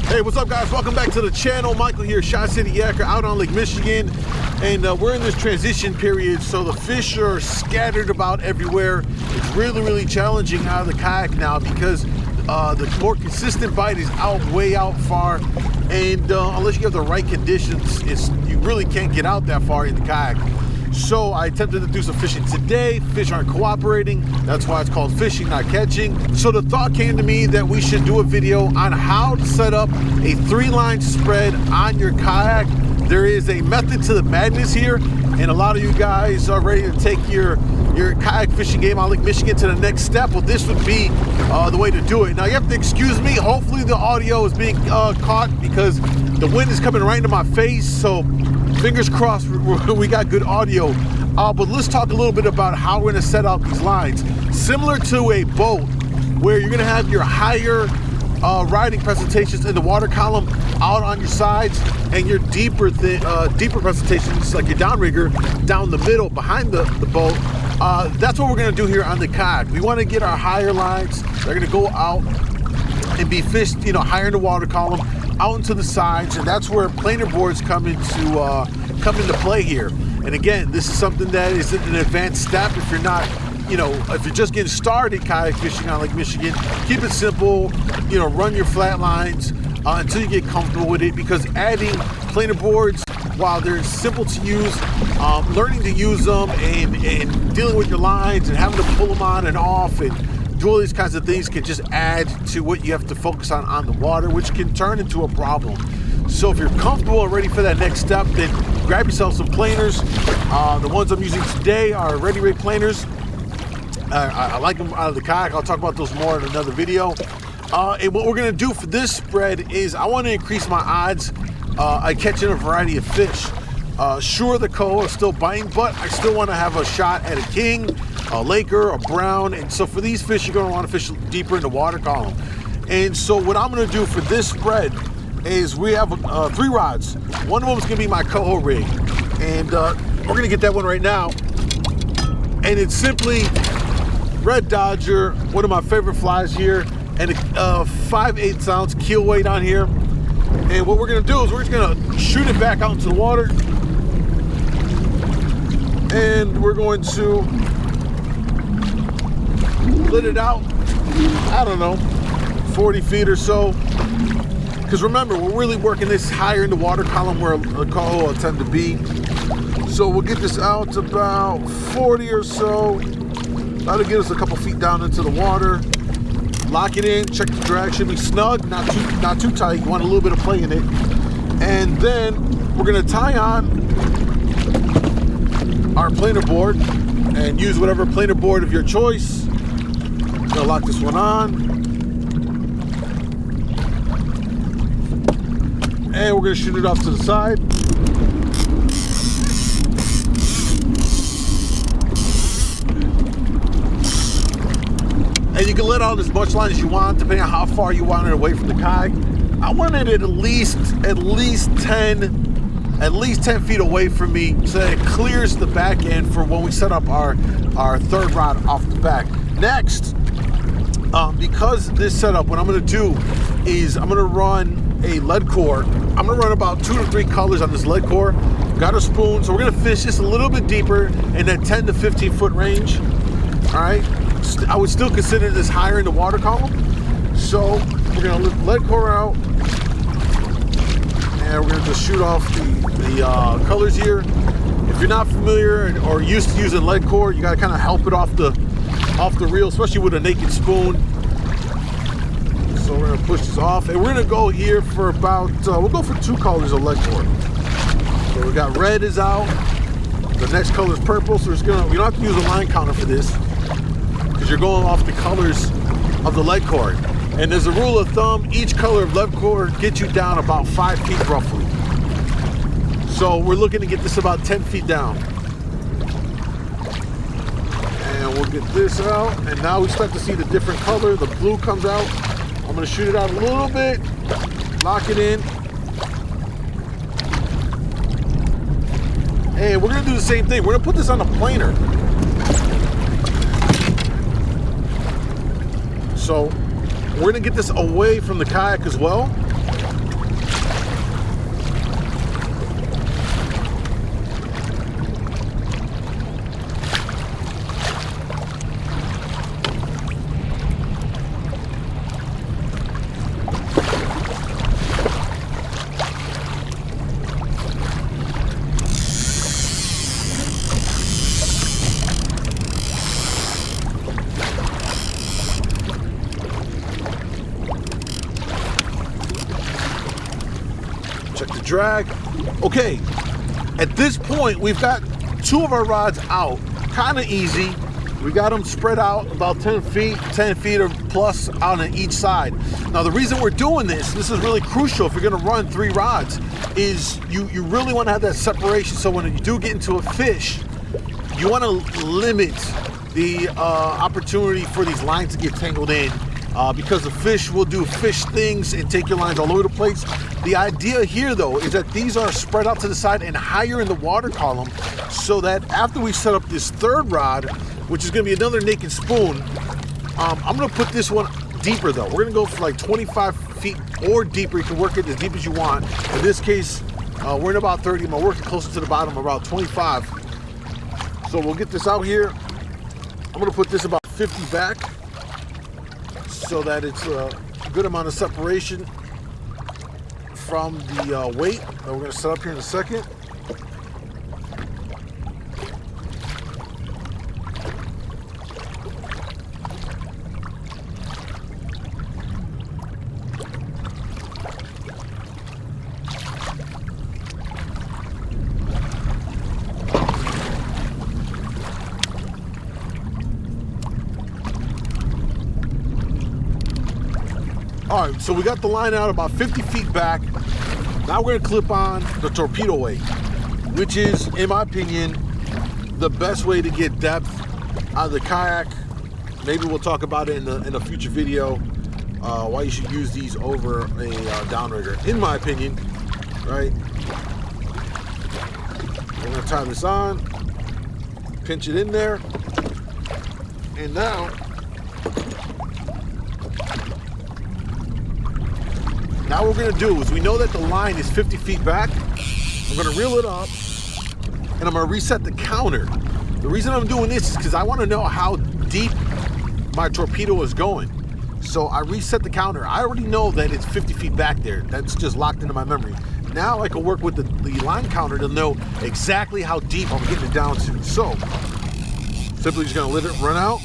Hey, what's up, guys? Welcome back to the channel. Michael here, ChiCityYaker, out on Lake Michigan, and we're in this transition period, so the fish are scattered about everywhere. It's really challenging out of the kayak now because the more consistent bite is way out far, and unless you have the right conditions, you really can't get out that far in the kayak. So I attempted to do some fishing today. Fish aren't cooperating. That's why it's called fishing, not catching. So the thought came to me that we should do a video on how to set up a 3-line spread on your kayak. There is a method to the madness here, and a lot of you guys are ready to take your kayak fishing game on Lake Michigan to the next step. Well, this would be the way to do it. Now you have to excuse me. Hopefully the audio is being caught because the wind is coming right into my face. So fingers crossed we got good audio. But let's talk a little bit about how we're gonna set out these lines. Similar to a boat where you're gonna have your higher riding presentations in the water column out on your sides, and your deeper presentations like your downrigger down the middle behind the boat. That's what we're gonna do here on the kayak. We wanna get our higher lines. They're gonna go out and be fished, higher in the water column, out into the sides, and that's where planer boards come into play here. And again, this is something that is an advanced step. If you're not, if you're just getting started kayak fishing on Lake Michigan, keep it simple. Run your flat lines until you get comfortable with it, because adding planer boards, while they're simple to use, learning to use them and dealing with your lines and having to pull them on and off and do all these kinds of things can just add to what you have to focus on the water, which can turn into a problem. So if you're comfortable and ready for that next step, then grab yourself some planers. The ones I'm using today are Ready Ray planers. I like them out of the kayak. I'll talk about those more in another video. And what we're gonna do for this spread is I want to increase my odds at catching a variety of fish. Sure, the coho is still biting, but I still want to have a shot at a king, a laker, a brown. And so for these fish, you're going to want to fish deeper in the water column. And so what I'm going to do for this spread is we have 3 rods. One of them is going to be my coho rig, and we're going to get that one right now. And it's simply Red Dodger, one of my favorite flies here, and a 5/8 ounce keel weight on here. And what we're going to do is we're just going to shoot it back out into the water, and we're going to let it out, I don't know, 40 feet or so. Because remember, we're really working this higher in the water column where a coho will tend to be. So we'll get this out about 40 or so. That'll get us a couple feet down into the water. Lock it in, check the drag, should be snug, not too tight. You want a little bit of play in it. And then we're gonna tie on our planer board and use whatever planer board of your choice. Gonna lock this one on. And we're gonna shoot it off to the side. And you can let out as much line as you want, depending on how far you want it away from the kayak. I wanted it at least 10 feet away from me, so that it clears the back end for when we set up our 3rd rod off the back. Next, because this setup, what I'm gonna do is I'm gonna run a lead core. I'm gonna run about 2 to 3 colors on this lead core. Got a spoon, so we're gonna fish just a little bit deeper in that 10 to 15 foot range. All right. I would still consider this higher in the water column. So we're gonna let lead core out, and we're gonna just shoot off the colors here. If you're not familiar or used to using lead core, you gotta kind of help it off the reel, especially with a naked spoon. So we're gonna push this off, and we're gonna go here for about, we'll go for 2 colors of lead core. So we got red is out, the next color is purple, so we don't have to use a line counter for this, because you're going off the colors of the lead core. And as a rule of thumb, each color of lead core gets you down about 5 feet roughly. So we're looking to get this about 10 feet down. And we'll get this out, and now we start to see the different color. The blue comes out. I'm gonna shoot it out a little bit, lock it in. And we're gonna do the same thing. We're gonna put this on a planer. So we're gonna get this away from the kayak as well. Check the drag. Okay, at this point, we've got 2 of our rods out. Kind of easy. We got them spread out about 10 feet or plus on each side. Now, the reason we're doing this is really crucial if you're gonna run 3 rods, is you really wanna have that separation, so when you do get into a fish, you wanna limit the opportunity for these lines to get tangled in, because the fish will do fish things and take your lines all over the place. The idea here, though, is that these are spread out to the side and higher in the water column, so that after we set up this 3rd rod, which is gonna be another naked spoon, I'm gonna put this one deeper, though. We're gonna go for like 25 feet or deeper. You can work it as deep as you want. In this case, we're in about 30. I'm gonna work it closer to the bottom, about 25. So we'll get this out here. I'm gonna put this about 50 back, so that it's a good amount of separation from the weight that we're going to set up here in a second. All right, so we got the line out about 50 feet back. Now we're gonna clip on the torpedo weight, which is, in my opinion, the best way to get depth out of the kayak. Maybe we'll talk about it in a future video, why you should use these over a downrigger, in my opinion, right? We're gonna tie this on, pinch it in there, and now what we're gonna do is, we know that the line is 50 feet back. I'm gonna reel it up and I'm gonna reset the counter. The reason I'm doing this is because I wanna know how deep my torpedo is going. So I reset the counter. I already know that it's 50 feet back there. That's just locked into my memory. Now I can work with the line counter to know exactly how deep I'm getting it down to. So simply just gonna let it run out.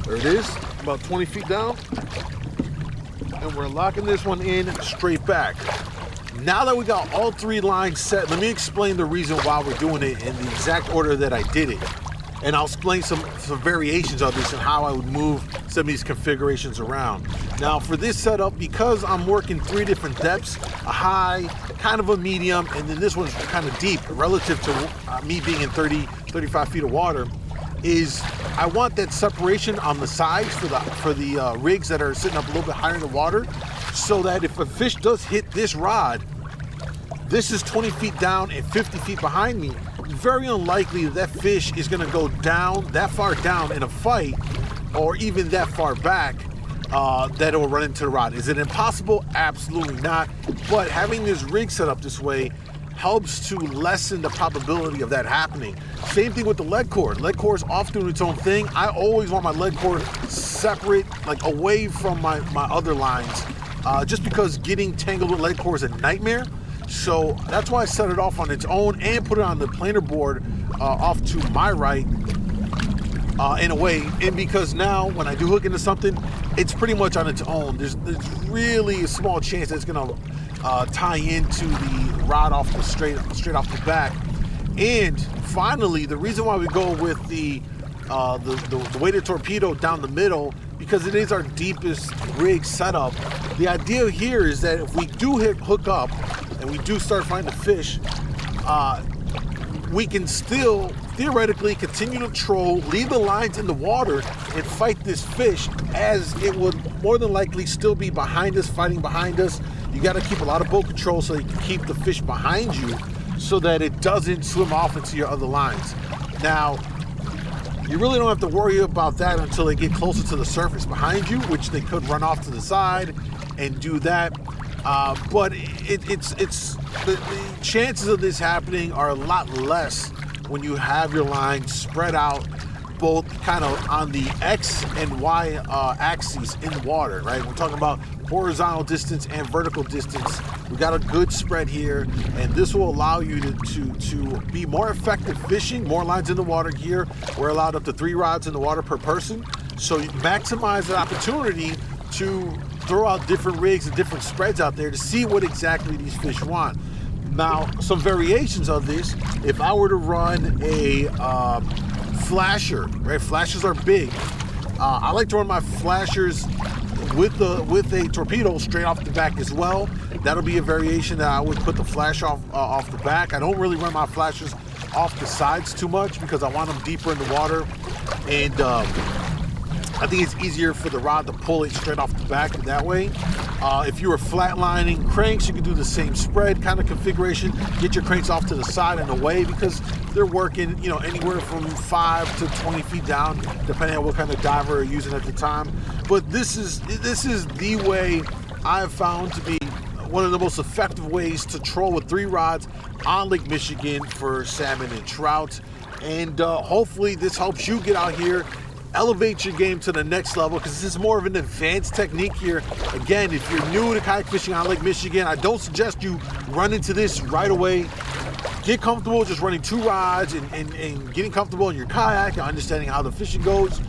There it is, about 20 feet down. And we're locking this one in straight back. Now that we got all 3 lines set, let me explain the reason why we're doing it in the exact order that I did it. And I'll explain some variations of this and how I would move some of these configurations around. Now for this setup, because I'm working 3 different depths, a high, kind of a medium, and then this one's kind of deep relative to me being in 35 feet of water, is I want that separation on the sides for the rigs that are sitting up a little bit higher in the water, so that if a fish does hit this rod, this is 20 feet down and 50 feet behind me. Very unlikely that fish is gonna go down, that far down in a fight, or even that far back, that it will run into the rod. Is it impossible? Absolutely not. But having this rig set up this way helps to lessen the probability of that happening. Same thing with the lead cord. Lead cord is off doing its own thing. I always want my lead cord separate, like away from my other lines, just because getting tangled with lead cord is a nightmare. So that's why I set it off on its own and put it on the planer board off to my right, in a way. And because now when I do hook into something, it's pretty much on its own. There's really a small chance that it's gonna tie into the rod off the straight off the back. And finally, the reason why we go with the weighted torpedo down the middle, because it is our deepest rig setup. The idea here is that if we do hook up and we do start finding fish, we can still theoretically continue to troll, leave the lines in the water, and fight this fish, as it would more than likely still be behind us, fighting behind us. You got to keep a lot of boat control so you can keep the fish behind you. so that it doesn't swim off into your other lines. Now, you really don't have to worry about that until they get closer to the surface behind you, which they could run off to the side and do that. But the chances of this happening are a lot less when you have your line spread out both kind of on the X and Y axes in water, right? We're talking about horizontal distance and vertical distance. We got a good spread here, and this will allow you to be more effective fishing, more lines in the water here. We're allowed up to 3 rods in the water per person. So you maximize the opportunity to throw out different rigs and different spreads out there to see what exactly these fish want. Now, some variations of this, if I were to run a flasher, right? Flashers are big. I like to run my flashers with a torpedo straight off the back as well. That'll be a variation that I would put the flash off the back. I don't really run my flashers off the sides too much because I want them deeper in the water, and I think it's easier for the rod to pull it straight off the back that way. If you were flatlining cranks, you can do the same spread kind of configuration. Get your cranks off to the side and away because they're working, you know, anywhere from 5 to 20 feet down, depending on what kind of diver you're using at the time. But this is the way I've found to be one of the most effective ways to troll with 3 rods on Lake Michigan for salmon and trout. And hopefully this helps you get out here, elevate your game to the next level, because this is more of an advanced technique here. Again, if you're new to kayak fishing on Lake Michigan, I don't suggest you run into this right away. Get comfortable just running 2 rods and getting comfortable in your kayak and understanding how the fishing goes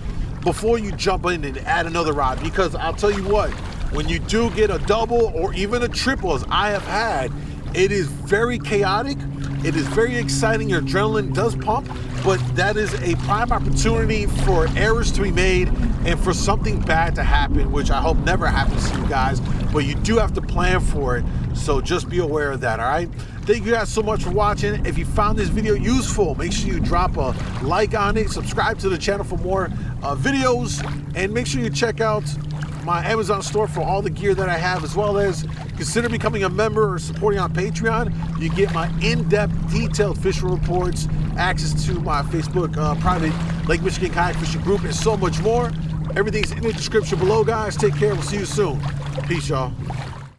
before you jump in and add another rod. Because I'll tell you what, when you do get a double or even a triple, as I have had, it is very chaotic. It is very exciting. Your adrenaline does pump, but that is a prime opportunity for errors to be made and for something bad to happen, which I hope never happens to you guys, but you do have to plan for it. So just be aware of that, all right? Thank you guys so much for watching. If you found this video useful, make sure you drop a like on it, subscribe to the channel for more videos, and make sure you check out my Amazon store for all the gear that I have, as well as consider becoming a member or supporting on Patreon. You get my in-depth, detailed fishing reports, access to my Facebook private Lake Michigan kayak fishing group, and so much more. Everything's in the description below, guys. Take care. We'll see you soon. Peace, y'all.